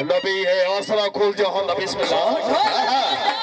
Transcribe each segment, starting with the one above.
نبی ہے آسرا کھول جہان بسم اللہ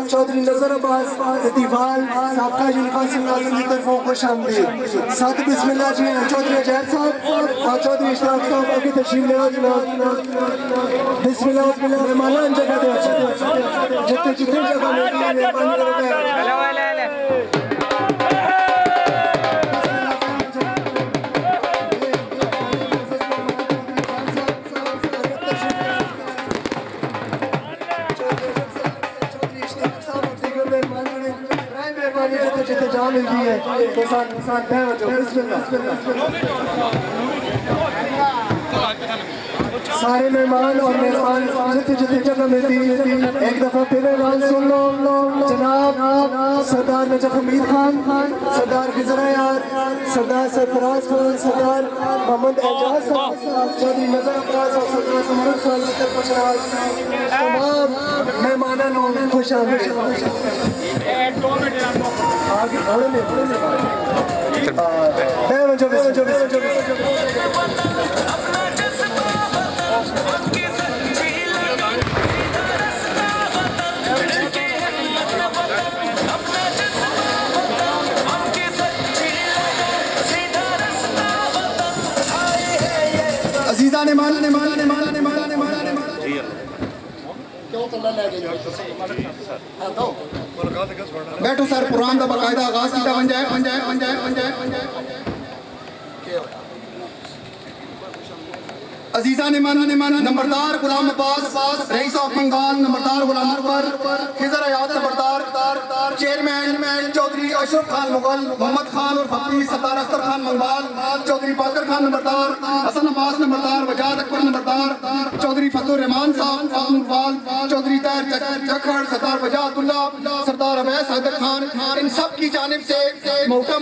چودھری نظر عباس دیوال سابقہ یونیورسٹی ناظم کی طرفوں خوش آمدید ساتھ بسم اللہ جی چودھری عجیب صاحب اور چودھری اشتراک صاحب کی تشریف لے جناب بسم اللہ مہمانان جگہ دے جتنے جگہ ملتی ہے مہربانی کرتے ہیں جتنے جہاں ملتی ہے انسان بسم اللہ سارے مہمان اور میزبان جتنے جگہ ملتی ہے ایک دفعہ پھر اعلان سن لو جناب سردار نجف حمید خان سردار خضر یار سردار سرفراز خان سردار محمد اعجاز صاحب چودھری نظر عباس اور سردار سمرد صاحب کی طرف خوشحال تمام مہمانوں خوش آمدید عزیزان بیٹھو سر قرآن کا باقاعدہ آغاز کیا بن جائے عزیزان نمبردار غلام عباس رئیس آف بنگال نمبردار غلام اکبر خضر حیات نمبردار چیئرمین چودھری اشرف خان مغل محمد خان اور فقی سردار اختر خان منگال چودھری باقر خان نمبردار حسن عباس نمبردار وجاد اکبر نمبردار چودھری فتح الرحمان صاحب اقبال چودھری طاہر جکھڑ سردار وجاد اللہ سردار اویس حیدر خان ان سب کی جانب سے موٹا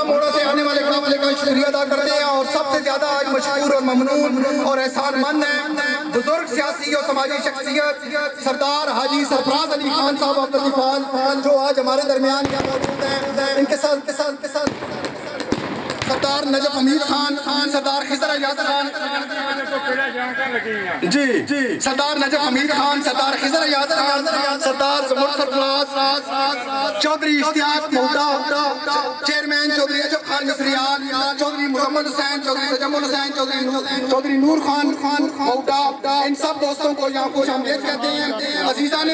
موڑا سے آنے والے کا شکریہ ادا کرتے ہیں اور سب سے زیادہ آج مشہور اور ممنون اور احسان مند ہیں بزرگ سیاسی اور سماجی شخصیت سردار حاجی سرفراز علی خان صاحب عبد الفال جو آج ہمارے درمیان کیا موجود ہیں ان کے ساتھ سردار نجف حمید خان سردار خضر حیات خان جی سردار نجف حمید خان سردار خضر حیات خان سردار زمر سرفراز چودھری اشتیاق موٹا چیئرمین چودھری عجب خان مصریان چودھری محمد حسین چودھری تجمل حسین چودھری نور خان موٹا ان سب دوستوں کو یہاں خوش آمدید کہتے ہیں عزیزان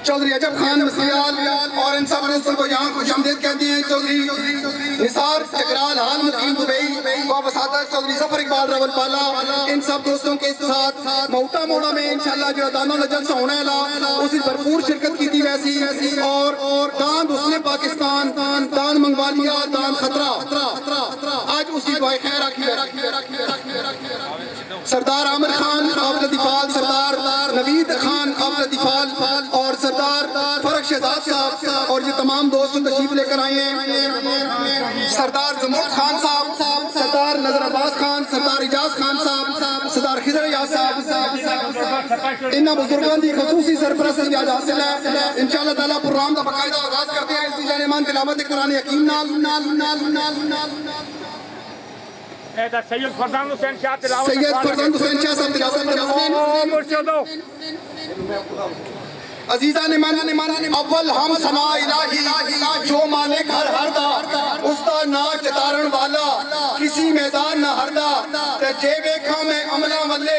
چودھری عجب خان مصریال اور ان سب دوستوں کو یہاں خوش آمدید کہتے ہیں چودھری نثار چکرال حال مقیم دبئی وابسادہ چودھری ظفر اقبال راول پالا ان سب دوستوں کے ساتھ موٹا موڑا میں انشاءاللہ جو دانہ جلسہ ہونا ہے اسی بھرپور شرکت کی تھی ویسی اور داند حسن پاکستان داند منگوالیا داند خطرہ آج اسی دعائے خیر رکھیے سردار Aamir Khan of لطیفال Sardar Naveed Khan of لطیفال اور سردار فرق شہزاد صاحب اور یہ تمام دوست تشریف لے کر آئے ہیں سردار زمرد خان صاحب سردار نظر عباس خان سردار اجاز خان صاحب سردار خضر حیات صاحب انہاں بزرگان دی خصوصی سرپرستی آج حاصل ہے انشاءاللہ تعالیٰ پروگرام کا باقاعدہ آغاز کرتے ہیں استیجان ایمان تلاوت قرآن حکیم نال سید فرزند حسین شاہ تلاوت صاحب تلاوت عزیزان اول ہم ثنا الہی جو مالک ہر دا اس دا ناچ تارن والا کسی میدان نہ ہردا تے جے ویکھاں میں عملہ والے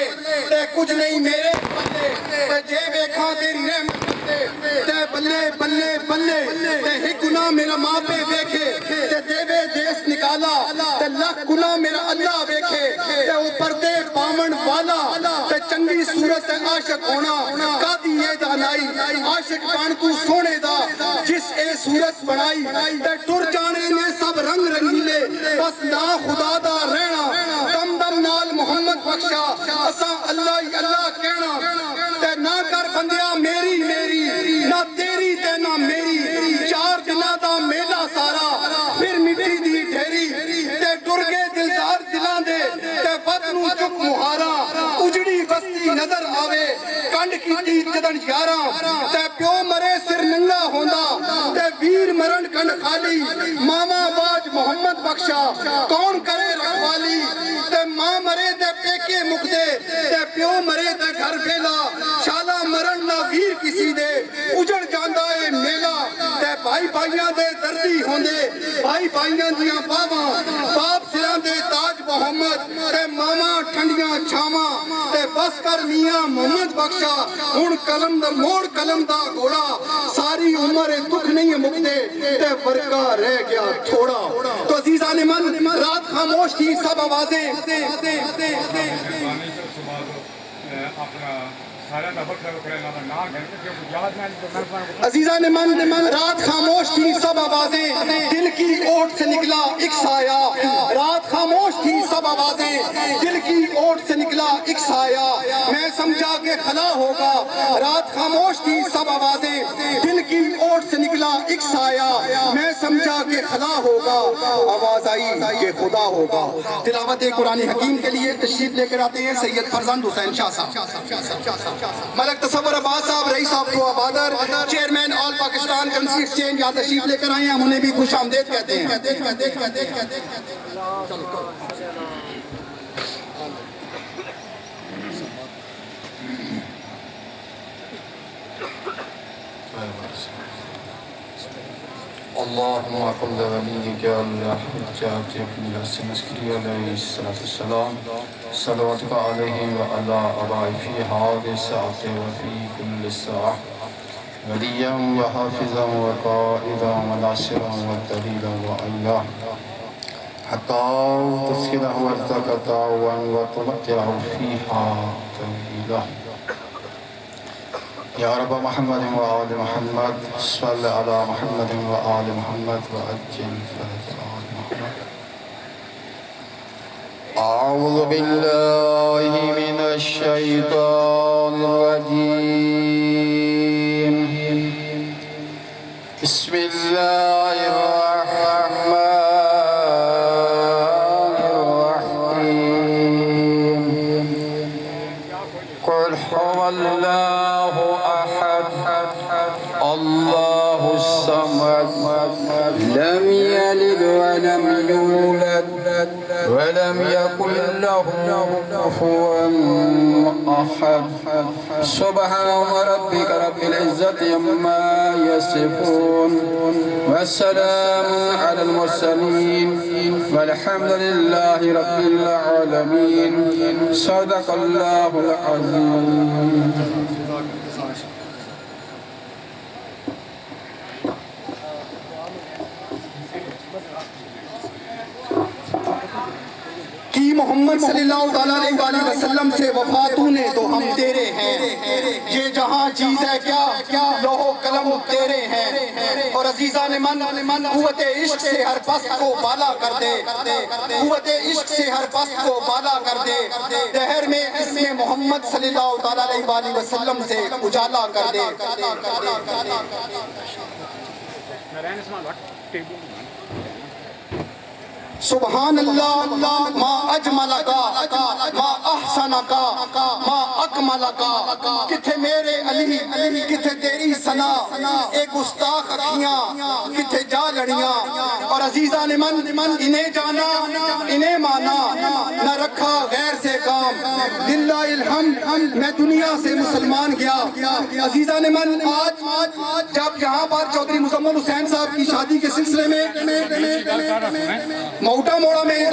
تے کچھ نہیں میرے بلے تے جے ویکھاں تیری رحمت تے بلے بلے بلے تے ہی گناہ میرا ماں پہ ویکھے تے دیوے دیس نکالا تے لاکھ گناہ میرا اللہ ویکھے تے او پردے پاون والا تے چنگی صورت تے عاشق ہونا قاضی یہ دانائی عاشق بن تو سونے دا جس اے صورت بنائی تے ٹر جانے نے سب رنگ رنگیلے بس نا خدا دا رہنا دم دم نال محمد بخشا اساں اللہ ہی اللہ کہنا تے نہ کر بندیا میری میری نہ تیری تے نہ میری چار دنہ دا میلہ سارا پھر مٹی دی ڈھیری تے ٹر کے دلدار دلاں دے تے بدنو چک مہارا اجڑی بستی نظر آوے کنڈ کیتی جدن یاراں تے پیو مرے سر ننگا ہوندا تے ویر مرن کنڈ خالی ماما باج محمد بخشا کون کرے رکھوالی تے ماں مرے تے پیکے مکدے تے پیو مرے تے گھر بیلا شالا مرن نہ ویر کسی دے اجڑ جاندا اے میلا تے بھائی بھائیاں دے دردی ہوندے بھائی بھائیاں دیاں باواں باپ سراں دے تاج محمد تے ماما ٹھنڈیاں چھاواں تے بس کر میاں محمد بخشا ہن قلم دا موڑ قلم دا گھوڑا ساری عمر دکھ نہیں مکدے تے ورکا رہ گیا تھوڑا تو عزیزان من رات خاموش تھی سب آوازیں عزیزان من رات خاموش تھی سب آوازیں دل کی اوٹ سے نکلا ایک سایہ رات خاموش تھی سب آوازیں دل کی اوٹ سے نکلا ایک سایہ میں سمجھا کہ خلا ہوگا رات خاموش تھی سب آوازیں دل کی اوٹ سے نکلا ایک سایہ میں سمجھا کہ خلا ہوگا آواز آئی کہ خدا ہوگا تلاوت قرآن حکیم کے لیے تشریف لے کر آتے ہیں سید فرزند حسین شاہ صاحب ملک تصور عباس صاحب رئیس صاحب کو آبادر چیئرمین آل پاکستان کرنسی ایکسچینج یہاں تشریف لے کر آئے ہیں ہم انہیں بھی خوش آمدید کہتے ہیں اللهم قل وليك الحجاج بن الحسن العسكري عليه الصلاة والسلام صلواتك عليه وعلى آبائه في هذه الساعة وفي كل ساعة وليا وحافظا وقائدا وناصرا ودليلا وعينا حتى تسكنه وارتقطا وتمتعه فيها طويلا يا رب محمد وآل محمد صل على محمد وآل محمد وأجل فرج آل محمد أعوذ بالله من الشيطان الرجيم بسم الله الرحمن الرحيم قل هو الله الله الصمد لم يلد ولم يولد ولم يكن له كفوا أحد سبحان ربك رب العزة عما يصفون والسلام على المرسلين والحمد لله رب العالمين صدق الله العظيم کی محمد صلی اللہ علیہ وسلم سے وفاتوں نے تو ہم تیرے ہیں یہ جہاں چیز ہے کیا لوح قلم تیرے ہیں اور عزیزان من قوت عشق سے ہر پست کو بالا کر دے قوت عشق سے ہر پست کو بالا کر دے دہر میں اسم محمد صلی اللہ علیہ وسلم سے اجالا کر دے سبحان اللہ ما اجملکا ما احسنکا ما اکملکا کتھے میرے علی کتھے تیری ثنا اے گستاخ اکھیاں کتھے جا لڑیاں اور عزیزان من انہیں جانا انہیں مانا نہ رکھا غیر سے کام للہ الحمد میں دنیا سے مسلمان گیا عزیزان من آج جب یہاں پر چودھری مزمل حسین صاحب کی شادی کے سلسلے میں موٹا موڑا میں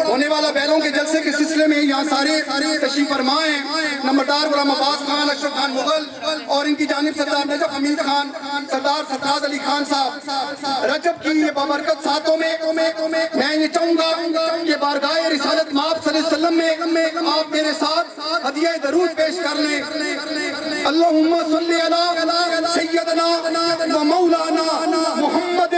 ہونے والا بیلوں کے جلسے کے سلسلے میں یہاں سارے تشریف فرما ہیں نمبردار غلام عباس خان اشرف خان مغل اور ان کی جانب سردار نجف حمید خان سردار سرفراز علی خان صاحب رجب کی یہ بابرکت ساتوں میں میں یہ چاہوں گا کہ بارگاہ رسالت مآب صلی اللہ علیہ وسلم میں آپ میرے ساتھ ہدیہ درود پیش کر لیں اللہم صلی علی سیدنا و مولانا محمد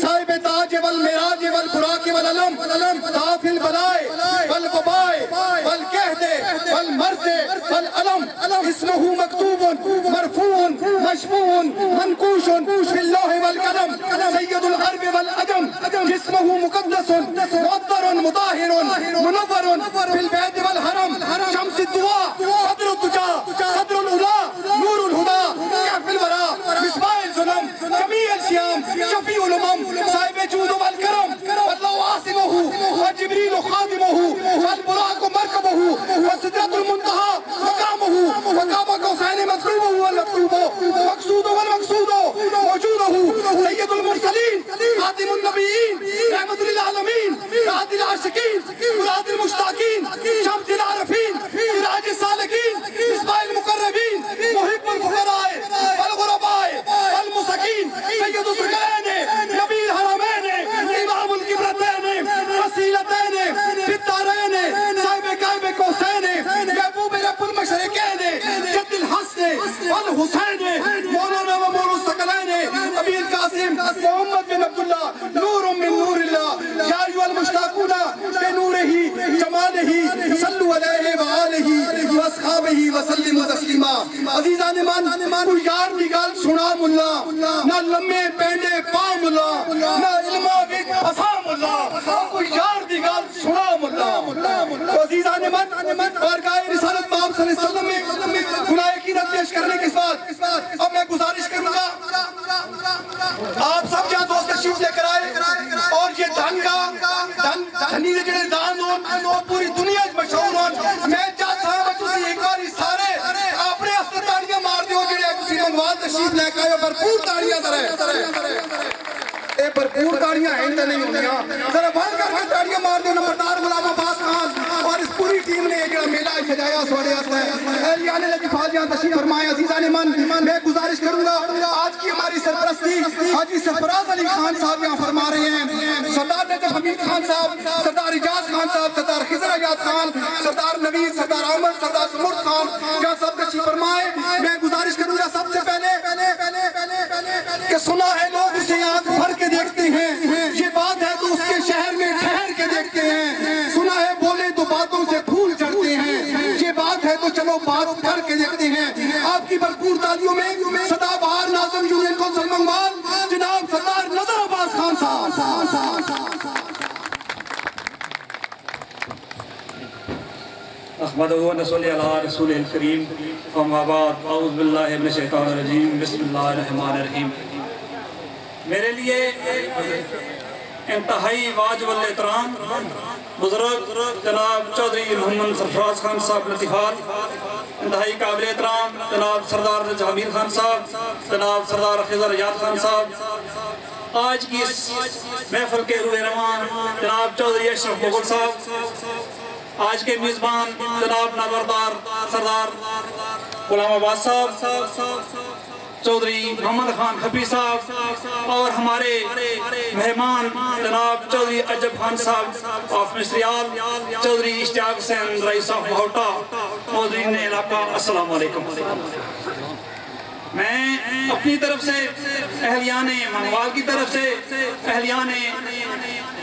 صاحب تاج والمراج والبراق والعلم دافع البلائے والوبائے والقحط والمرض والعلم اسمہ مکتوب مرفوع مشفوع منقوش فی اللوح والقلم سید العرب والعجم جسمہ مقدس معطر مطاہر منور فی البیت والحرم شمس الدعا قدر الدجا صدر العلا مقصود والمقصود موجوده سید المرسلین خاتم النبیین رحمت للعالمین راحت العاشقین مراد المشتاقین شمس العارفین سراج السالکین مصباح المقربین محب الفقراء والغرباء والمساکین سید الثقلین نبی الحرمین امام القبلتین وسیلتین فی الدارین صاحب قائب قوسین محبوب رب المشرقین جد الحسن والحسین مولانا و مولا الثقلین ابی القاسم محمد بن عبداللہ نور من نور اللہ یا ایھا المشتاقون بنورہ جمالہ صلوا علیہ وآلہ واصحابہ وسلم تسلیما. عزیزان من کوئی یار دی گل سنا ملا نہ لمے پینڈے پا ملا نہ علما وچ فسا ملا کوئی یار دی گل سنا ملا. عزیزان من بارگاہ رسالت پاک صلی اللہ علیہ وسلم میں گناہ عقیدت پیش کرنے کے بعد اب میں گزارش کروں گا آپ سب جہاں دوست تشریف لے کر آئے اور یہ دھن کا دھنی دے جڑے دان ہون پوری دنیا مشہور ہون میں چاہتا ہوں تسی ایک بار سارے اپنے ہاتھ تاڑیاں مار دیو جڑے تسی منگوال تشریف لے کے آئے بھرپور تاڑیاں اے بھرپور تاڑیاں ہیں تے نہیں ہونیاں ذرا بند کر کے تاڑیاں مار دیو نمبردار غلام عباس خان اور اس پوری ٹیم نے جڑا میلہ سجایا سوڑے ہاتھ ہے اہلیان لطیفہ جہاں تشریف فرمائے. عزیزان من میں گزارش کروں گا آج کی ہماری سرپرستی حاجی سرفراز علی خان صاحب یہاں فرما رہے ہیں. سردار نجف حمید خان صاحب سردار اجاز خان صاحب سردار خضر اجاز خان سردار نوید سردار احمد سردار سمرد خان جہاں سب تشریف فرمائے. میں گزارش کروں گا سب سے پہلے کہ سنا ہے لوگ اسے آنکھ بھر کے دیکھتے ہیں یہ بات ہے تو اس کے شہر میں ٹھہر کے دیکھتے ہیں. سنا ہے بولے تو باتوں سے پھول چڑھتے ہیں یہ بات ہے تو چلو بات کر کے دیکھتے ہیں. آپ کی بھرپور تالیوں میں سدا بہار ناظم یونین کونسل منگوال جناب سردار نظر عباس خان صاحب. احمدہ و نصلی علی رسول الکریم اما بعد اعوذ باللہ من الشیطان الرجیم بسم اللہ الرحمن الرحیم. میرے لیے انتہائی واجب الاحترام بزرگ جناب چودھری محمد سرفراز خان صاحب لطیفال، انتہائی قابل احترام جناب سردار نجف حمید خان صاحب، جناب سردار خضر اجاز خان صاحب، آج کی اس محفل کے روح روان جناب چودھری اشرف مغل صاحب، آج کے میزبان جناب نامبردار سردار غلام عباس صاحب، چودھری محمد خان حفیظ صاحب اور ہمارے مہمان جناب چودھری عجب خان صاحب آف مصریال، چودھری اشتیاق حسین رئیس آف مہوٹا، موذرین علاقہ السلام علیکم. میں اپنی طرف سے اہلیان منگوال کی طرف سے اہلیان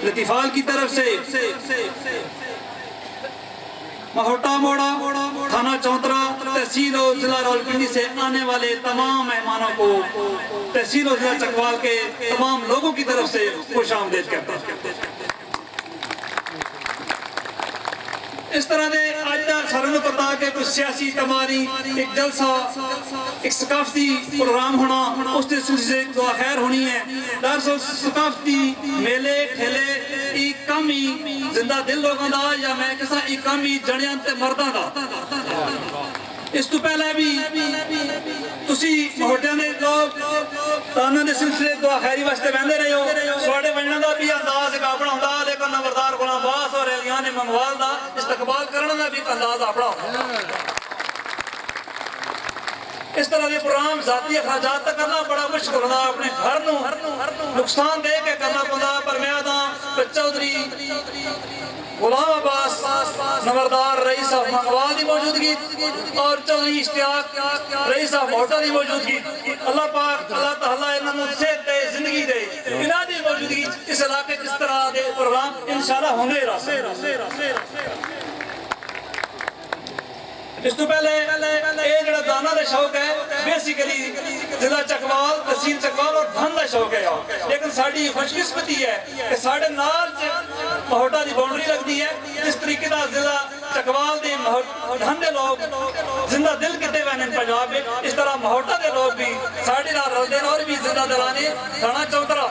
لطیفال کی طرف سے مہوٹا موڑا تھانہ چونترا تحصیل و ضلع راولپنڈی سے آنے والے تمام مہمانوں کو تحصیل و ضلع چکوال کے تمام لوگوں کی طرف سے خوش آمدید کرتا ہوں. اس طرح دے آج تک ساروں کو پتا کہ کچھ سیاسی تماری ایک جلسہ ایک ثقافتی پروگرام ہونا اس سے سلسلے دعا خیر ہونی ہے. دراصل ثقافتی میلے ٹھیلے ایک کمی زندہ دل لوگوں دا یا میں کسا ایک کمی جڑیاں تے مرداں دا. اس تو پہلے بھی تسی مہوٹیاں نے لوگ تانہ دے سلسلے دعا خیری واسطے بہندے رہے ہو. سواڑے بننا دا بھی انداز ایک اپنا ہوندا لیکن نمبردار غلام عباس اور اہلیان منگوال دا استقبال کرنے دا بھی انداز اپنا ہوندا. اس طرح کے پروگرام ذاتی اخراجات تک کرنا بڑا مشکل ہونا، اپنے گھر نو نقصان دے کے کرنا پڑا. پر میں آدھا چودھری غلام عباس نمبردار رئیس آف منگوال دی موجودگی اور چودھری اشتیاق رئیس آف مہوٹا دی موجودگی، اللہ پاک اللہ تعالیٰ انہوں صحت دے زندگی دے انہاں دی موجودگی اس علاقے اس طرح دے پروگرام انشاءاللہ ہوں گے رہا. اس تو پہلے یہ جڑا دانا دے شوق ہے بیسیکلی ضلع چکوال تحصیل چکوال اور دھن دا شوق ہے. لیکن ساڑی خوش قسمتی ہے کہ ساڑے نال مہوٹا دی باؤنڈری لگتی ہے. اس طریقے دا ضلع چکوال دی دھن دے لوگ زندہ دل کتے وینے پنجاب میں، اس طرح مہوٹا دے لوگ بھی ساڑی نال رل دین اور بھی زندہ دلانے تھانہ چونترا.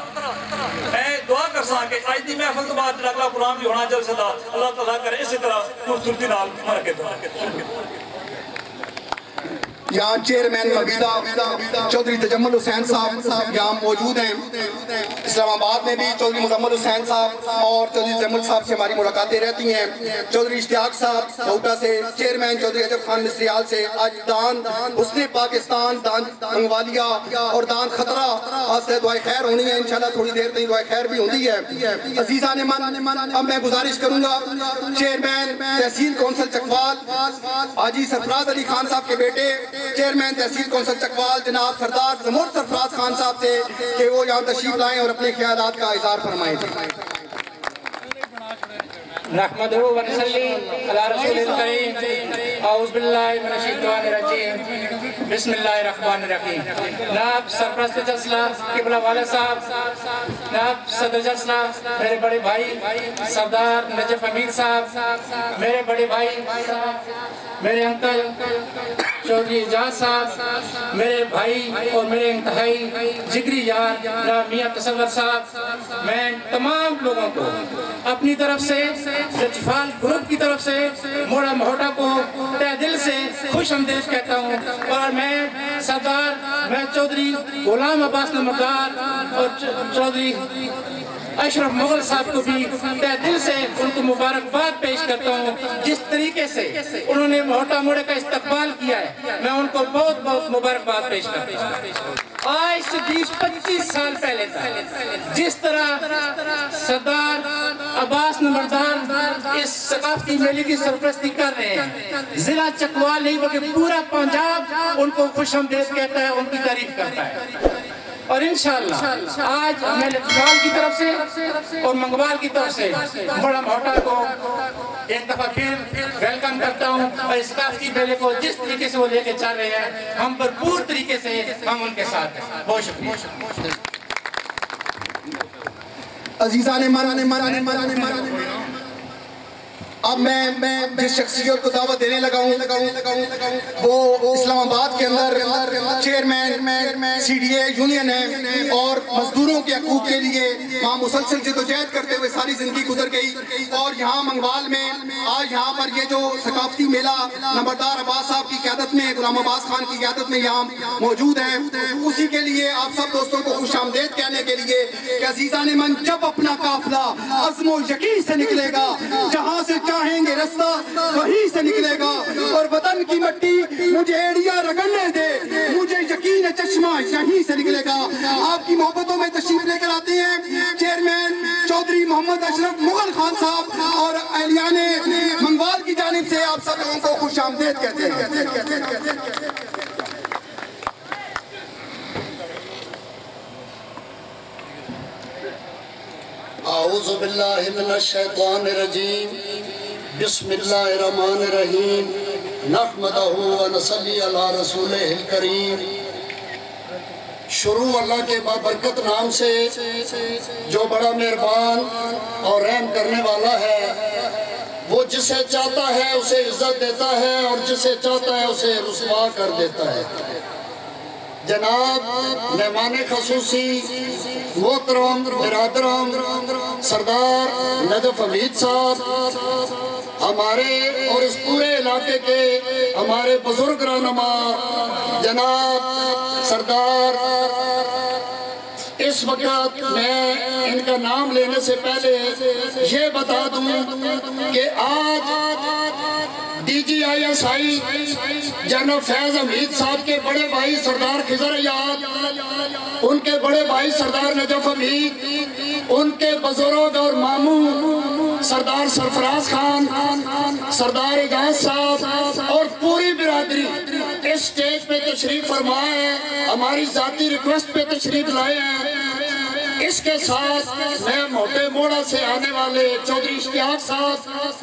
میں دعا کر ساں کہ آج دی محفل تو بعد اگلا پروگرام بھی ہونا جلسہ دا اللہ تعالیٰ کرے اسی طرح خوبصورتی نال مرکے دعا. یہاں چیئرمین مبیدہ چودھری تجمل حسین صاحب یہاں موجود ہیں. اسلام آباد میں بھی چودھری مزمل حسین صاحب اور چودھری تجمل صاحب سے ہماری ملاقاتیں رہتی ہیں. چودھری اشتیاق صاحب بہوٹا سے، چیئرمین چودھری عجب خان مصریال سے. آج دان حسن پاکستان، دان منگوالیا اور دان خطرہ آج سے دعائے خیر ہونی ہے. انشاءاللہ تھوڑی دیر تک دعائے خیر بھی ہوتی ہے. عزیزان من، اب میں گزارش کروں گا چیئرمین تحصیل کونسل چکوال حاجی سرفراز علی خان صاحب کے بیٹے چیئرمین تحصیل کونسل چکوال جناب سردار زمور سرفراز خان صاحب سے کہ وہ یہاں تشریف لائیں اور اپنے خیالات کا اظہار فرمائیں. نحمدہ و نصلی علی رسول الکریم. اعوذ باللہ من الشیطان الرجیم. بسم اللہ الرحمن الرحیم. جناب سرپرست جلسہ قبلہ والد صاحب، جناب صدر جلسہ میرے بڑے بھائی سردار نجف امیر صاحب، میرے بڑے بھائی میرے انکل چودھری اعجاز صاحب، میرے بھائی اور میرے انتہائی جگری یار جناب میاں تصور صاحب، میں تمام لوگوں کو اپنی طرف سے جفال گروپ کی طرف سے موڑا مہوٹا کو تہ دل سے خوش آمدید کہتا ہوں. اور میں چودھری غلام عباس نمکدار اور چودھری اشرف مغل صاحب کو بھی تہ دل سے ان کو مبارکباد پیش کرتا ہوں. جس طریقے سے انہوں نے مہوٹا موڑے کا استقبال کیا ہے، میں ان کو بہت بہت مبارکباد پیش کرتا ہوں. آج سے 20-25 سال پہلے تھا جس طرح سردار عباس نمبردار اس ثقافتی میلے کی سرپرستی کر رہے ہیں. ضلع چکوال نہیں بلکہ پورا پنجاب ان کو خوش آمدید کہتا ہے، ان کی تعریف کرتا ہے. اور انشاءاللہ آج میں لکھوال کی طرف سے اور منگوال کی طرف سے بڑا مہوٹا کو ایک دفعہ پھر ویلکم کرتا ہوں. اور اس ثقافتی میلے کو جس طریقے سے وہ لے کے چل رہے ہیں، ہم بھرپور طریقے سے ہم ان کے ساتھ ہیں. بہت شکریہ. عزیزان من، اب میں جس شخصیت کو دعوت دینے لگا ہوں وہ اسلام آباد کے اندر chairman C D A union ہے اور مزدوروں کے حقوق کے لیے وہاں مسلسل جدوجہد کرتے ہوئے ساری زندگی گزر گئی. اور یہاں منگوال میں آج یہاں پر یہ جو ثقافتی میلہ نمبردار عباس صاحب کی قیادت میں، غلام عباس خان کی قیادت میں یہاں موجود ہیں، اسی کے لیے آپ سب دوستوں کو خوش آمدید کہنے کے لیے کہ عزیزان من، جب اپنا قافلہ عزم و یقین سے نکلے گا، جہاں سے چاہیں گے رستہ وہیں سے نکلے گا. اور وطن کی مٹی مجھے ایڑیا رگڑنے دے، مجھے یقین چشمہ یہیں سے نکلے گا. آپ کی محبتوں میں تشریف لے کر آتے ہیں چیئرمین چودھری محمد اشرف مغل خان صاحب اور اہلیان منگوال کی جانب سے آپ سب لوگوں کو خوش آمدید کہتے ہیں. اعوذ باللہ من الشیطان الرجیم. بسم اللہ الرحمن الرحیم. نحمدہ و نصلی علی رسولہ الکریم. شروع اللہ کے بابرکت نام سے جو بڑا مہربان اور رحم کرنے والا ہے. وہ جسے چاہتا ہے اسے عزت دیتا ہے اور جسے چاہتا ہے اسے رسوا کر دیتا ہے. جناب مہمان خصوصی محترم برادران سردار نجف امیر صاحب، ہمارے اور اس پورے علاقے کے ہمارے بزرگ رہنما جناب سردار، اس وقت میں ان کا نام لینے سے پہلے یہ بتا دوں کہ آج D G I S I general Faiz Hameed صاحب کے بڑے بھائی سردار خضر ایاد، ان کے بڑے بھائی سردار نجف حمید، ان کے بزرگ اور ماموں سردار سرفراز خان، سردار اعجاز صاحب اور پوری برادری اس سٹیج پہ تشریف فرمائے ہیں، ہماری ذاتی ریکویسٹ پہ تشریف لائے ہیں. اس کے ساتھ میں موٹے موڑا سے آنے والے چودھری اشتیاق صاحب،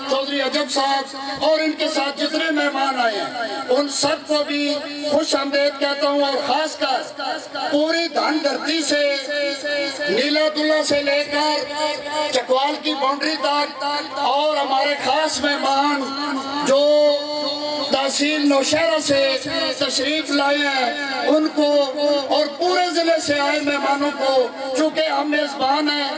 چودھری عجب صاحب اور ان کے ساتھ جتنے مہمان آئے ہیں ان سب کو بھی خوش آمدید کہتا ہوں. اور خاص کر پوری دھن دھرتی سے نیلا دلہ سے لے کر چکوال کی باؤنڈری تک اور ہمارے خاص مہمان جو تحصیل نوشہرہ سے تشریف لائے ہیں ان کو اور پورے ضلع سے آئے مہمانوں کو، چونکہ ہم میزبان ہیں،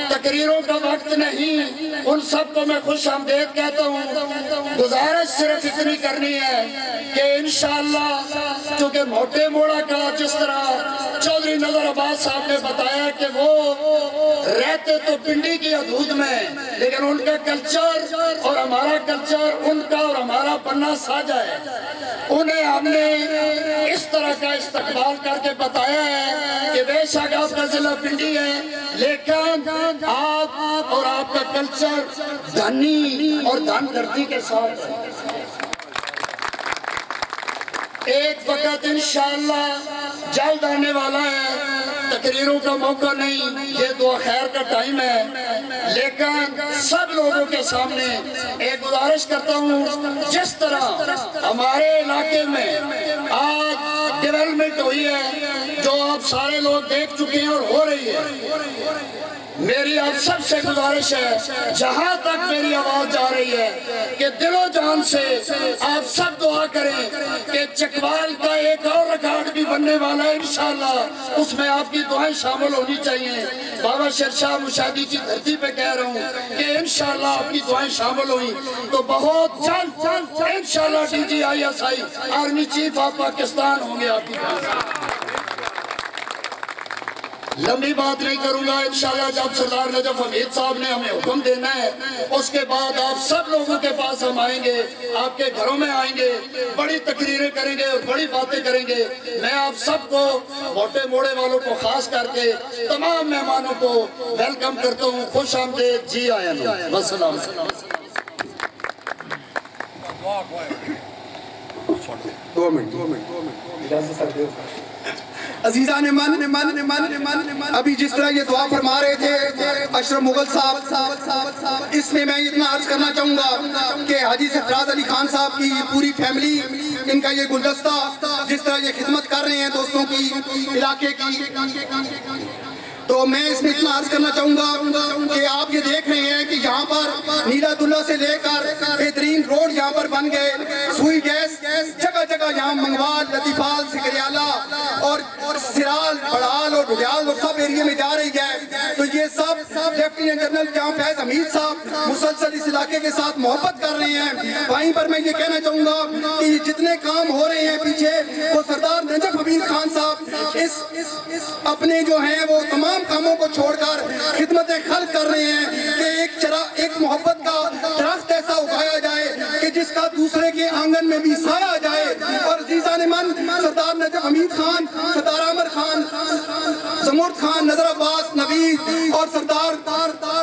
تقریروں کا وقت نہیں، ان سب کو میں خوش آمدید کہتا ہوں. گزارش صرف اتنی کرنی ہے کہ انشاءاللہ چونکہ موٹے موڑا کا جس طرح چودھری نظر عباس صاحب نے بتایا کہ وہ رہتے تو پنڈی کی حدود میں، لیکن ان کا کلچر اور ہمارا کلچر، ان کا اور ہمارا بننا ساجا ہے. انہیں ہم نے اس طرح کا استقبال کر کے بتایا ہے کہ بے شک آپ کا ضلع پنڈی ہے، لیکن آپ اور آپ کا کلچر دھنی اور دھن دھرتی کے ساتھ ہے. ایک وقت انشاءاللہ جلد آنے والا ہے، تقریروں کا موقع نہیں، یہ دعا خیر کا ٹائم ہے، لیکن سب لوگوں کے سامنے ایک گزارش کرتا ہوں، جس طرح ہمارے علاقے میں آج ڈیولپمنٹ ہوئی ہے جو آپ سارے لوگ دیکھ چکے ہیں اور ہو رہی ہے، میری آپ سب سے گزارش ہے جہاں تک میری آواز جا رہی ہے کہ دل و جان سے آپ سب دعا کریں کہ چکوال کا ایک اور ریکارڈ بھی بننے والا ہے انشاءاللہ، اس میں آپ کی دعائیں شامل ہونی چاہیے. بابا شیرشاہ مشاہدی کی دھرتی پہ کہہ رہا ہوں کہ انشاءاللہ آپ کی دعائیں شامل ہوئیں تو بہت جلد انشاءاللہ DGISI army chief of Pakistan ہوں گے آپ کی پاس. لمبی بات نہیں کروں گا، انشاءاللہ جب سردار نجف حمید صاحب نے ہمیں حکم دینا ہے اس کے بعد آپ سب لوگوں کے پاس ہم آئیں گے، آپ کے گھروں میں آئیں گے، بڑی تقریریں کریں گے اور بڑی باتیں کریں گے. میں آپ سب کو موٹے موڑے والوں کو خاص کر کے تمام مہمانوں کو ویلکم کرتا ہوں. خوش آمدید، جی آئیں. والسلام. دو منٹ عزیزان من، ابھی جس طرح یہ دعا فرما رہے تھے اشرف مغل صاحب، اس میں میں اتنا عرض کرنا چاہوں گا کہ حاجی سرفراز علی خان صاحب کی پوری فیملی، ان کا یہ گلدستہ جس طرح یہ خدمت کر رہے ہیں دوستوں کی، علاقے کی، تو میں اس میں اتنا عرض کرنا چاہوں گا کہ آپ یہ دیکھ رہے ہیں کہ یہاں پر نیلات اللہ سے لے کر بہترین روڈ یہاں پر بن گئے، سوئی گیس جگہ جگہ یہاں منگوال، لطیفال، سکریالہ اور سرال، بڑھال اور ڈھڈیال اور سب ایریے میں جا رہی ہے. تو یہ سب لیفٹیننٹ جنرل جہاں فیض حمید صاحب مسلسل اس علاقے کے ساتھ محبت کر رہے ہیں. وہیں پر میں یہ کہنا چاہوں گا کہ یہ جتنے کام ہو رہے ہیں پیچھے، وہ سردار نجف حمید خان صاحب اس اپنے جو ہیں وہ تمام کاموں کو چھوڑ کر خدمت خلق کر رہے ہیں کہ ایک محبت کا درخت ایسا اگایا جائے کہ جس کا دوسرے کے آنگن میں بھی سایہ جائے. اور عزیزان من، سردار نجف حمید خان، سردار عامر خان، زمرد خان، نظر عباس، نوید اور سردار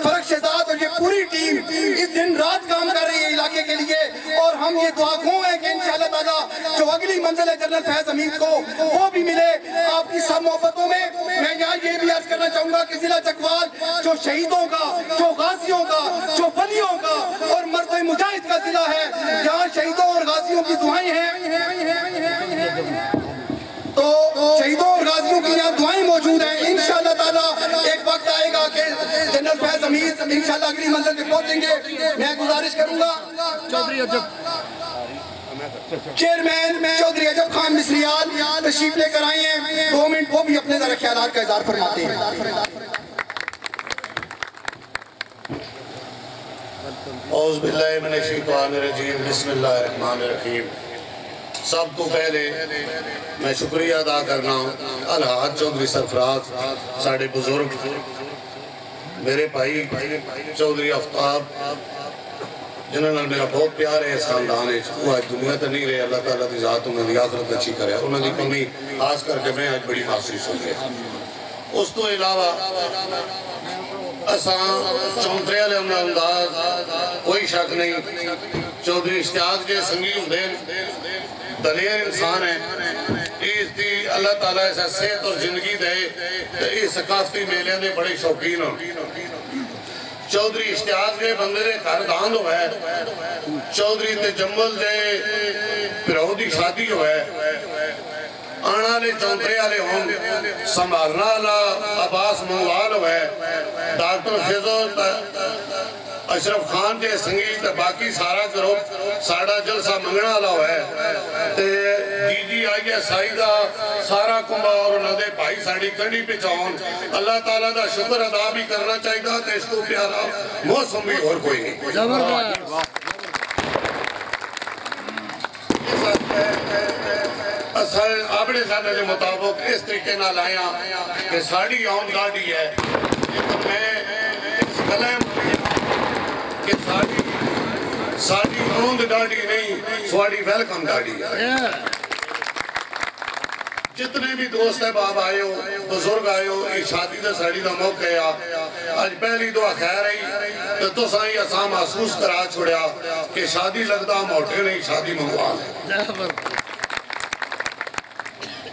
فرق شہزاد اور یہ پوری ٹیم اس دن رات کام کر رہی ہے علاقے کے لیے. اور ہم یہ دعا گو ہیں کہ انشاءاللہ تعالیٰ جو اگلی منزل ہے جنرل فیض حمید کو، وہ بھی ملے آپ کی سب محبتوں میں. میں یہاں یہ بھی عرض کرنا چاہوں گا کہ ضلع چکوال جو شہیدوں کا، جو غازیوں کا، جو ولیوں کا اور مرد مجاہد کا ضلع ہے، جہاں شہیدوں اور غازیوں کی دعائیں ہیں، تو شہیدوں اور غازیوں کی یہاں دعائیں موجود ہیں. انشاءاللہ تعالیٰ ایک وقت آئے گا کہ جنرل فیض حمید انشاءاللہ اگلی منزل پہ پہنچیں گے. میں گزارش کروں گا چیئرمین چودھری عجب خان مصریال تشریف لے کر آئے ہیں، 2 منٹ وہ بھی اپنے ذرا خیالات کا اظہار فرماتے ہیں. اعوذ باللہ من الشیطان الرجیم، بسم اللہ الرحمن الرحیم. سب تو پہلے میں شکریہ ادا کرنا الحاج چودھری سرفراز ساڑھے بزرگ میرے بھائی چودھری آفتاب جنہوں نے میرا بہت پیار ہے اس خاندان ہے، وہ آج دنیا تو نہیں رہے، اللہ تعالیٰ کی ذات انہوں نے آخرت اچھی کرے، انہوں نے کمی خاص کر کے میں آج بڑی محسوس ہو گیا. اس تو علاوہ اساں چونترے والے انداز کوئی شک نہیں، چودھری اشتیاق جے سنگی ہوندے دلیر انسان ہے، اس دی اللہ تعالیٰ ایسا صحت اور زندگی دے تو اس ثقافتی میلے دے بڑے شوقین ہوں. چودھری اشتیاق جے بندے دے گھر داند ہوا ہے، چودھری تجمل جے پھراؤ دی شادی ہوا ہے، آنا لے چونترے والے ہوں، سنبھالنا لا عباس منگوال ہوا ہے، ڈاکٹر خضر اشرف خان جے سنگیت باقی سارا گروپ ساڑا جلسہ منگنا والا ہوا ہے. DGISI دا سارا کمبا اور انہوں نے بھائی ساڑی کنڈی پہ چاہوں، اللہ تعالیٰ دا شکر ادا بھی کرنا چاہیے گا کہ اس کو پیارا موسم بھی اور کوئی نہیں. اپنے سانے کے مطابق اس طریقے نہ لایا کہ ساڑی آن گاڑی ہے میں اس کلام کہ ساڑی آن گاڑی نہیں سواڑی ویلکم گاڑی ہے جتنے بھی دوست احباب آئے ہو بزرگ آئے ہو یہ شادی دا ساڑی دا موقع ہے آج پہلی دعا خیر ہے تو سائیں اساں محسوس کرا چھوڑیا کہ شادی لگتا موٹے نہیں شادی منگوان ہے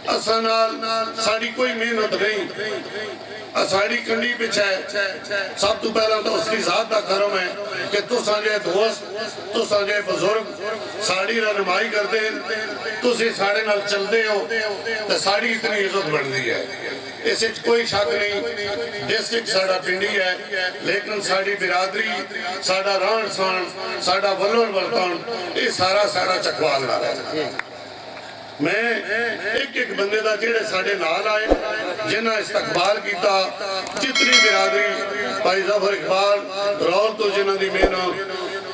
اسانال ساڑی کوئی محنت نہیں ساڑی کنڈی پچھ ہے سب تو پہلا تو اس کی ذات دا کرم ہے کہ تو سانجے دوست تو سانجے بزرگ ساڑی رہنمائی کرتے ہیں تو سے ساڑے نال چل دے ہو تو ساڑی اتنی عزت بڑھ دی ہے اسے کوئی شک نہیں ڈسٹرکٹ ساڑا پنڈی ہے لیکن ساڑی برادری ساڑا ران سان ساڑا ولول برطان یہ سارا ساڑا چکوال نہ رہا ہے میں ایک ایک بندے دا جیڑے ساڑے نال آئے جنہ استقبال کیتا جتنی برادری بھائی ظفر اقبال رول تو جنہ دی مینا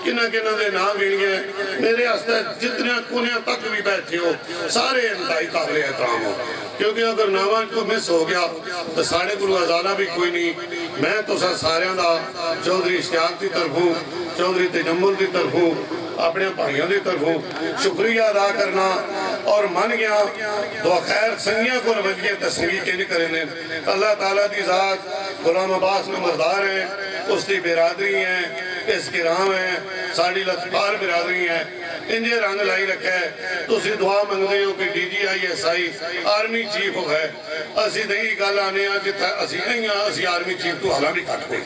کنہ دے نام گئے میرے ہستے جتنے کونیاں تک بھی بیٹھے ہو سارے انتہائی قابل احترام ہو کیونکہ اگر نامان کو مس ہو گیا تو ساڑے کو ازالہ بھی کوئی نہیں میں تو سارے دا چودھری اشتیاق دی طرف ہوں چودھری تجمل دی طرف ہوں اپنے بھائیوں دی طرف ہوں شکریہ ادا کرنا اور من گیا دعا خیر سنگیاں کو نمجیے تسنگی کے نہیں کرنے اللہ تعالیٰ دی ذات غلام عباس نمبردار ہیں اس دی برادری ہیں اس کرام ہیں ساڑی لطفار برادری ہیں انجھے رنگ لائی رکھے تو اسی دعا منگتے ہو کہ D G I S I army chief ہو گئے اسی دہی گل آنے ہیں جتا اسی نہیں ہیں اسی آرمی چیف تو حالا بھی کٹ کوئی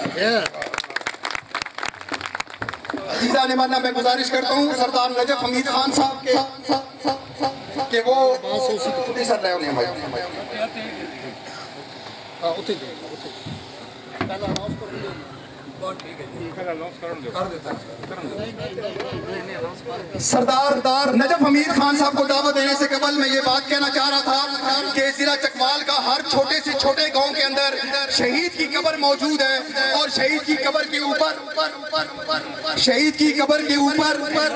عزیزہ نمانہ میں گزارش کرتا ہوں سردار نجف حمید خان صاحب کہ وہ سر رہے ہونے ہمارے سردار نجف حمید خان صاحب کو دعوت دینے سے قبل میں یہ بات کہنا چاہ رہا تھا کہ ضلع چکوال کا ہر چھوٹے سے چھوٹے گاؤں کے اندر شہید کی قبر موجود ہے اور شہید کی قبر کے اوپر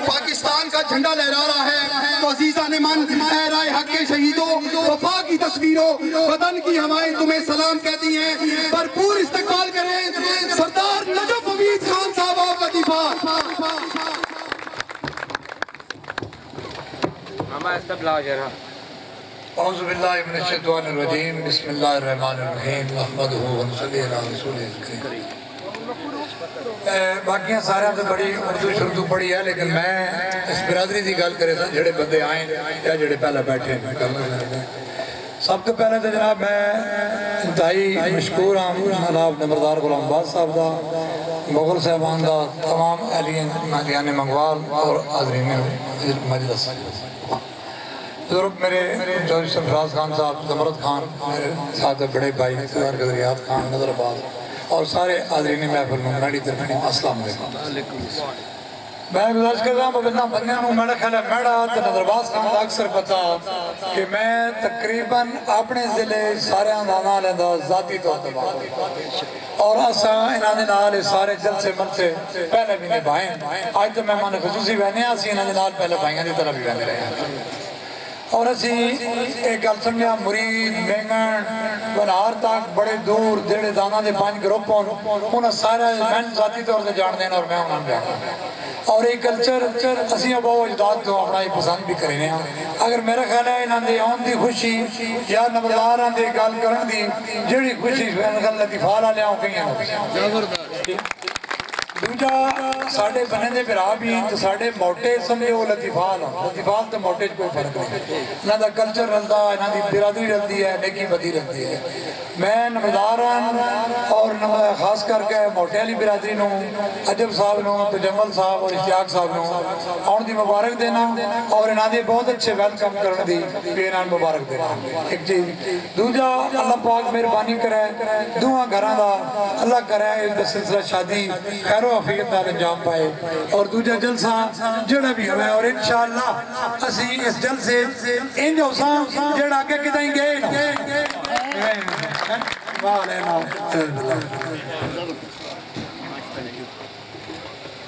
پاکستان کا جھنڈا لہرا رہا ہے تو عزیزان من اے رائے حق کے شہیدوں وفا کی تصویروں وطن کی ہوائیں تمہیں سلام کہتی ہیں بھرپور استقبال کریں سردار نجف حمید خان صاحب آپ کا دفاع اعوذ باللہ من الشیطان الرجیم بسم اللہ الرحمن الرحیم احمدہ و صلی اللہ علیہ وسلم باقیاں سارے سے بڑی اردو شردو پڑھی ہے لیکن میں اس برادری دی گل کرے تھا جڑے بندے آئیں یا جڑے پہلے بیٹھے ہیں سب تو پہلے تو جناب میں انتہائی مشکور ہوں جناب نمبردار غلام عباس صاحب دا مغل صاحبان دا تمام اہلیان منگوال اور حاضرین مجلس بزرگ میرے چودھری سرفراز خان صاحب زمرد خان میرے ساتھ بڑے بھائی سردار غدریات خان نظر آباد اور سارے حاضرین محفل میں میری طرف السلام علیکم میں گزارش کر رہا ہوں بندہ بندے ہوں میرا خیال ہے میرا تو نظر آباد خان کا اکثر پتا کہ میں تقریباً اپنے ضلع سارے اندازہ لیندہ ذاتی طور پر اور اساں انہاں دے نال سارے جلسے مرسے پہلے بھی نبھائیں آج تو مہمان خصوصی بہنے ہیں اسی انہاں دے نال پہلے بھائیاں دی طرح بھی بہنے رہے ہیں اور اسی ایک گل سمجھا مرید مینگن بنار تک بڑے دور دیڑے دانا دے 5 گروپ انہاں سارے میں ذاتی طور سے جان دینا اور میں انہاں جانا اور ایک کلچر اسی ابو اجداد کو اپنا پسند بھی کرنے ہیں اگر میرا خیال ہے انہاں دے آن دی خوشی یا نمبرداراں دے گل کرن دی جڑی خوشی لطیفہ والے آؤں کہیں دوجا ساڑھے بنے دے برا بھی تو ساڑھے موٹے سمجھے وہ لطیفال ہوں لطیفال تو موٹے کوئی فرق نہیں انہاں دا کلچر رلدہ انہاں دی برادری رلدی ہے نیکی بدی رلدی ہے میں نمبرداران اور خاص کر کے موٹے علی برادری نوں عجب صاحب نوں تجمل صاحب اور اشتیاق صاحب نوں آن دی مبارک دینا اور انہاں دی بہت اچھے ویلکم کرنے دی پیران مبارک دینا ایک چیز دوجا اللہ پاک مہربانی کرے دعا گھراں دا اللہ کرے اس سلسلہ شادی خیر و عافیت نال انجام پائے اور دوجا جلسہ جڑا بھی ہوئے اور انشاءاللہ اسی اس جلسے ان جوساں جڑا کے کدائیں گے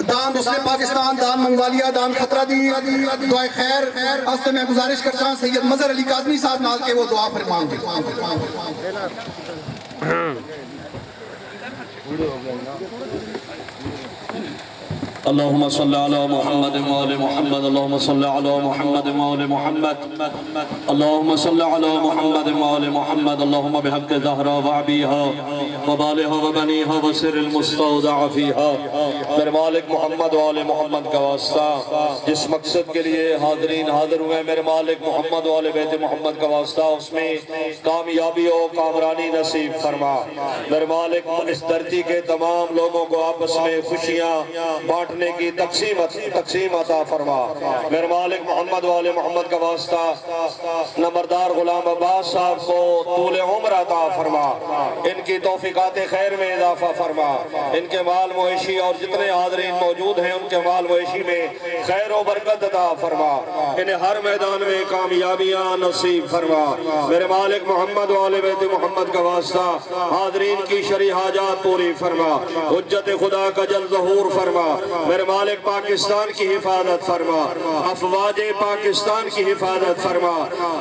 دان دوسرے پاکستان دان منگوالیا دان خطرہ دی دعائے خیر اس میں گزارش کرتا ہوں سید مظہر علی کاظمی صاحب نال کے وہ دعا فرمان دے. اللهم صل على محمد وآل محمد اللهم صل على محمد وآل محمد اللهم صل على محمد وآل محمد اللهم بحق زهرا وعبيها وبالها وبنيها وسر المستودع فيها. میرے مالک محمد وآل محمد کا واسطہ جس مقصد کے لیے حاضرین حاضر ہوئے میرے مالک محمد وآل بیت محمد کا واسطہ اس میں کامیابی و کامرانی نصیب فرما. میرے مالک اس دھرتی کے تمام لوگوں کو آپس میں خوشیاں بانٹنے کی تقسیم عطا فرما. میرے مالک محمد وآل محمد کا واسطہ نمبردار غلام عباس صاحب کو طول عمر عطا فرما. ان کی توفیقات خیر میں اضافہ فرما. ان کے مال معیشی اور جتنے حاضرین موجود ہیں ان کے مال معیشی میں خیر و برکت عطا فرما. انہیں ہر میدان میں کامیابیاں نصیب فرما. میرے مالک محمد وآل بیت محمد کا واسطہ حاضرین کی شرعی حاجات پوری فرما. حجت خدا کا جل ظہور فرما. میرے مالک پاکستان کی حفاظت فرما. افواج پاکستان کی حفاظت فرما.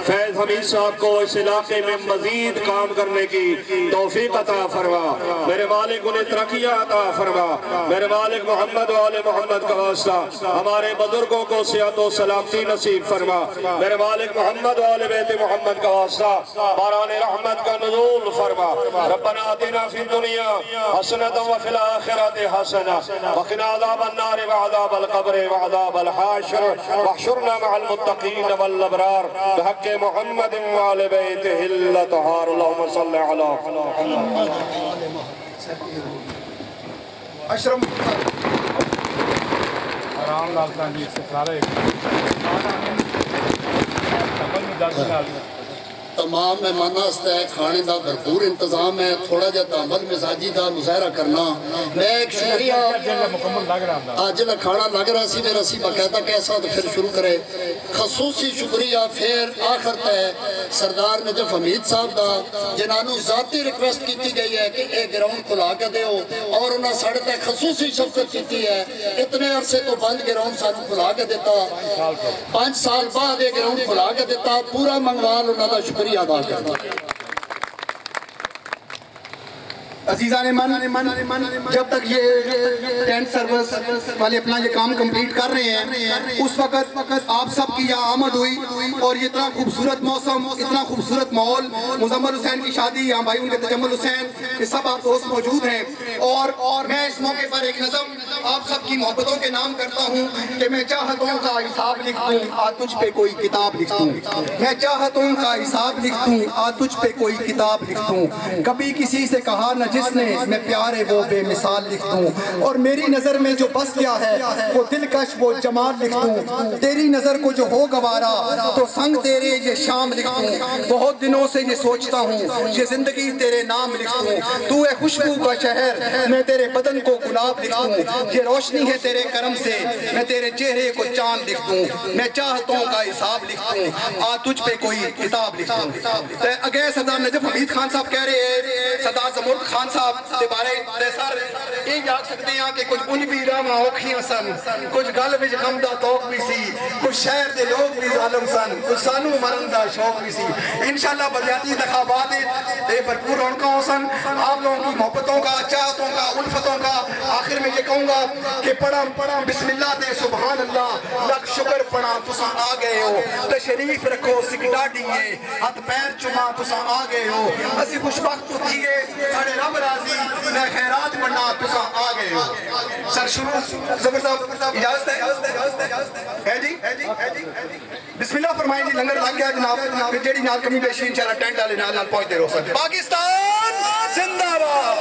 فیض حمید صاحب کو اس علاقے میں مزید کام کرنے کی توفیق عطا فرما. میرے مالک انہیں ترقیاں عطا فرما. میرے مالک محمد وآل محمد کا واسطہ ہمارے بزرگوں کو صحت و سلامتی نصیب فرما. میرے مالک محمد وآل بیت محمد کا واسطہ باران رحمت کا نزول فرما. ربنا آتنا فی الدنیا حسنۃ وفی الآخرۃ حسنۃ وقنا عذاب النار وعذاب القبر وعذاب الحاشر واحشرنا مع المتقین والابرار بحق محمد وآل بیتہ الطہار. اللہم صل علی محمد. اشرم آرام لالتا جی سے سارے تمام مہمانوں واسطے کھانے دا بھرپور انتظام ہے. تھوڑا جا تعامل مزاجی دا مظاہرہ کرنا. میں ایک شکریہ آج جب کھانا لگ رہا سی پھر اسی باقاعدہ کیسا تو پھر شروع کرے. خصوصی شکریہ پھر آخر تے سردار نجف حمید صاحب دا جنہوں ذاتی ریکویسٹ کی گئی ہے کہ ایک گراؤنڈ کھلا کے دیو اور انہوں ساڑھے تے خصوصی شفقت کی ہے. اتنے عرصے تو بند گراؤنڈ سانو کھلا کے دیتا 5 سال بعد ایک گراؤنڈ کھلا کے دیتا. پورا منگوال انہوں دا شکریہ ادا کرتا. عزیزان من جب تک یہ ٹینٹ سروس والے اپنا یہ کام کمپلیٹ کر رہے ہیں اس وقت آپ سب کی یہاں آمد ہوئی اور یہ اتنا خوبصورت موسم اتنا خوبصورت ماحول. مزمل حسین کی شادی یہاں بھائی ان کے تجمل حسین یہ سب آپ دوست موجود ہیں. اور میں اس موقع پر ایک نظم آپ سب کی محبتوں کے نام کرتا ہوں کہ میں چاہتوں کا حساب لکھ دوں آج تجھ پہ کوئی کتاب لکھ دوں. میں چاہتوں کا حساب لکھ دوں آج تجھ پہ کوئی کتاب لکھ دوں. کبھی کسی سے کہا نہ جس نے میں پیارے وہ بے مثال لکھ دوں. اور میری نظر میں جو بس گیا ہے وہ دلکش وہ جمال لکھ دوں. تیری نظر کو جو ہو گوارا تو سنگ تیرے یہ شام لکھ دوں. بہت دنوں سے یہ سوچتا ہوں یہ زندگی تیرے نام لکھ دوں. تو اے خوشبو کا شہر میں تیرے بدن کو گلاب لکھ دوں. یہ روشنی ہے تیرے کرم سے میں تیرے چہرے کو چاند لکھ دوں. میں چاہتوں کا حساب لکھ دوں آج تجھ پہ کوئی کتاب لکھ دوں. اگے سردار نجف حمید خان صاحب کہہ رہے ہیں سردار زمرد خان صاحب دے بارے سر یہ آکھ سکتے ہیں کہ کچھ ان بھی راما اوکھیاں سن کچھ گل وچ غم دا توق بھی سی کچھ شہر دے لوگ بھی ظالم سن کچھ سانو مرن دا شوق بھی سی. انشاءاللہ بلیاتی انتخابات دے بھرپور رونقاں سن. آپ لوگوں کی محبتوں کا چاہتوں کا الفتوں کا آخر میں یہ کہوں گا کہ پڑھا بسم اللہ دے سبحان اللہ لکھ شکر پڑھا تساں آ گئے ہو. تشریف رکھو سکھ ڈاڈیے ہاتھ پیر چما تساں آ گئے ہو. اسی خوشبخت اٹھیے ساڑے رب راضی میں خیرات بننا تساں آ گئے ہو. سر شروع زبر صاحب اجازت ہے جی بسم اللہ فرمائیں جی. لنگر لگ گیا جناب جیڑی نال کمی بیشی انشاءاللہ ٹینٹ والے نال پہنچتے رہو سکتے. پاکستان زندہ باد.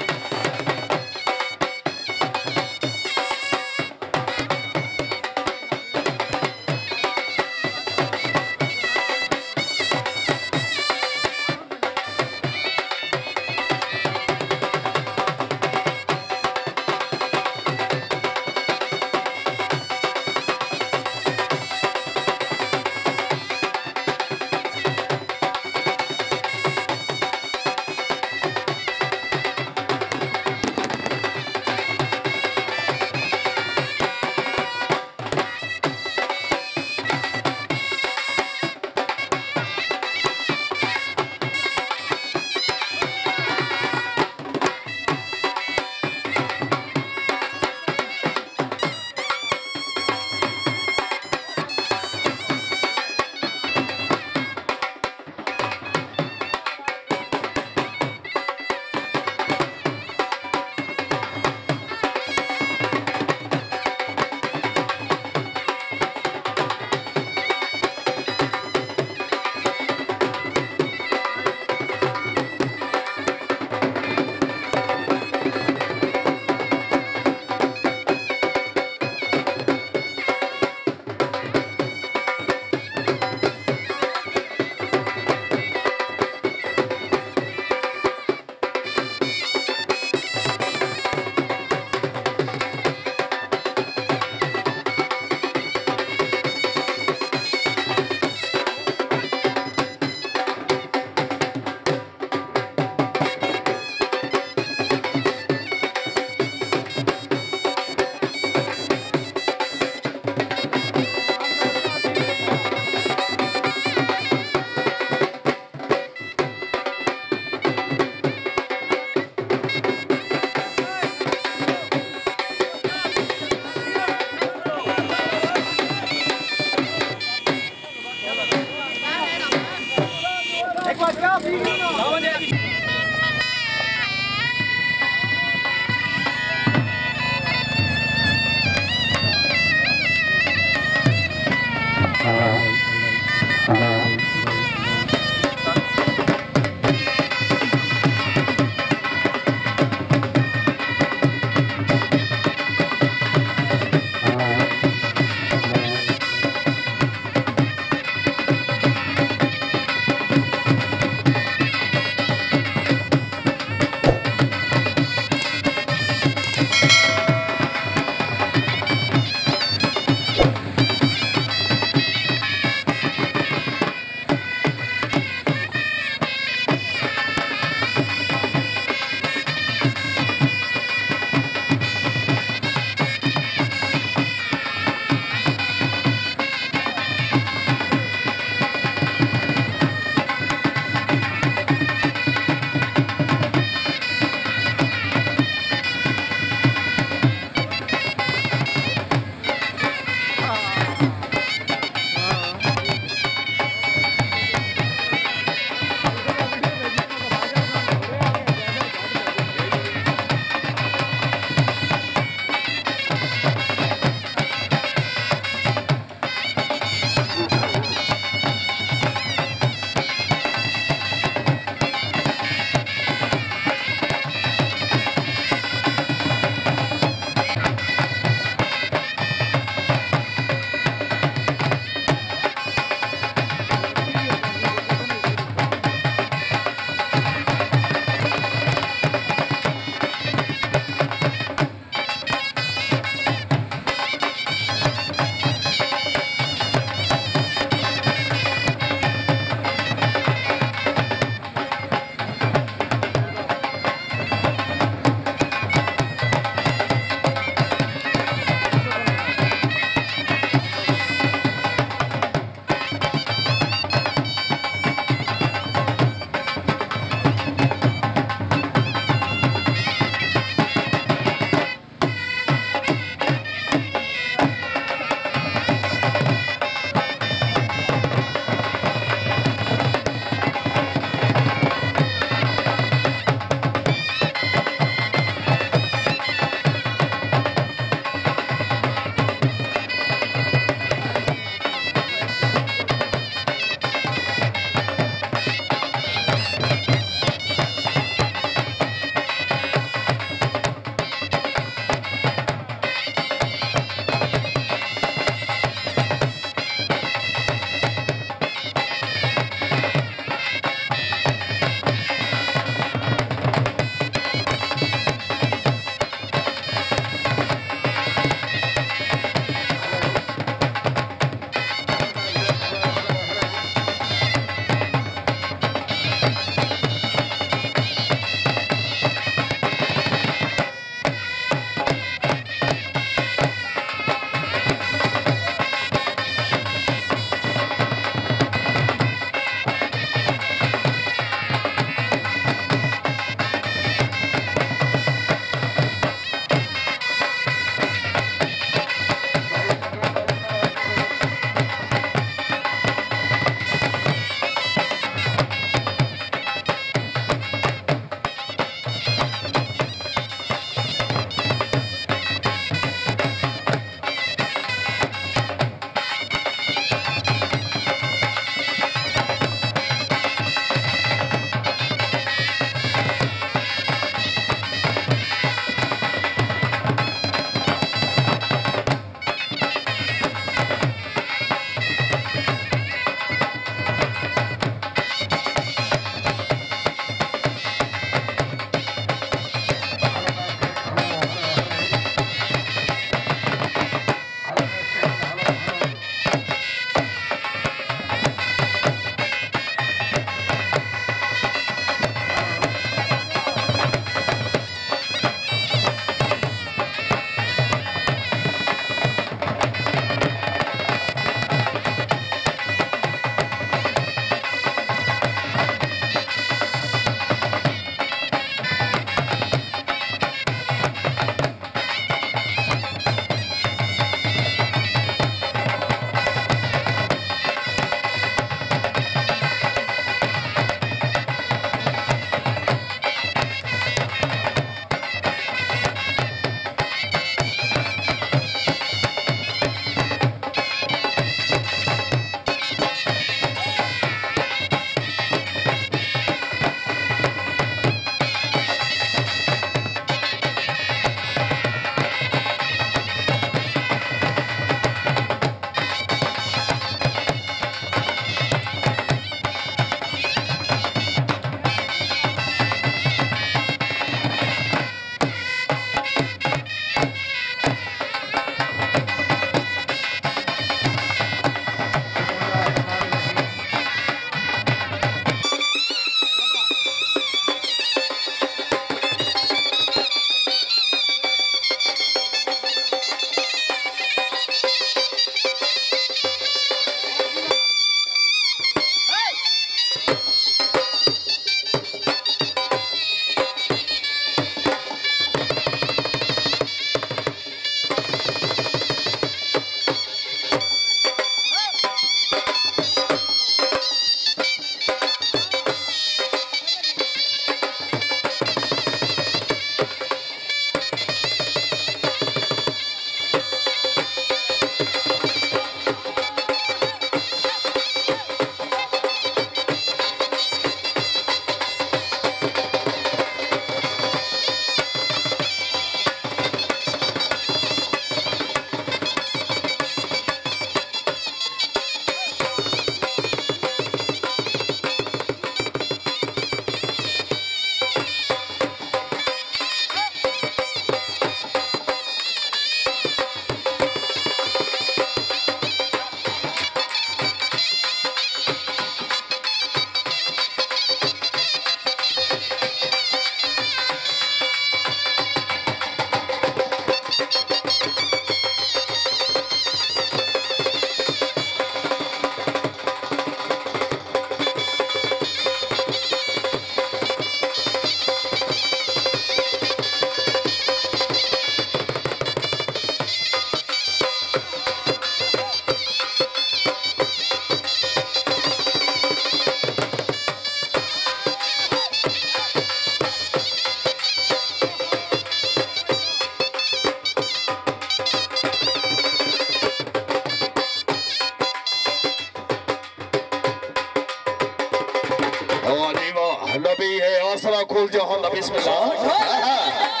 مسئلہ کھول جو ہوں بسم اللہ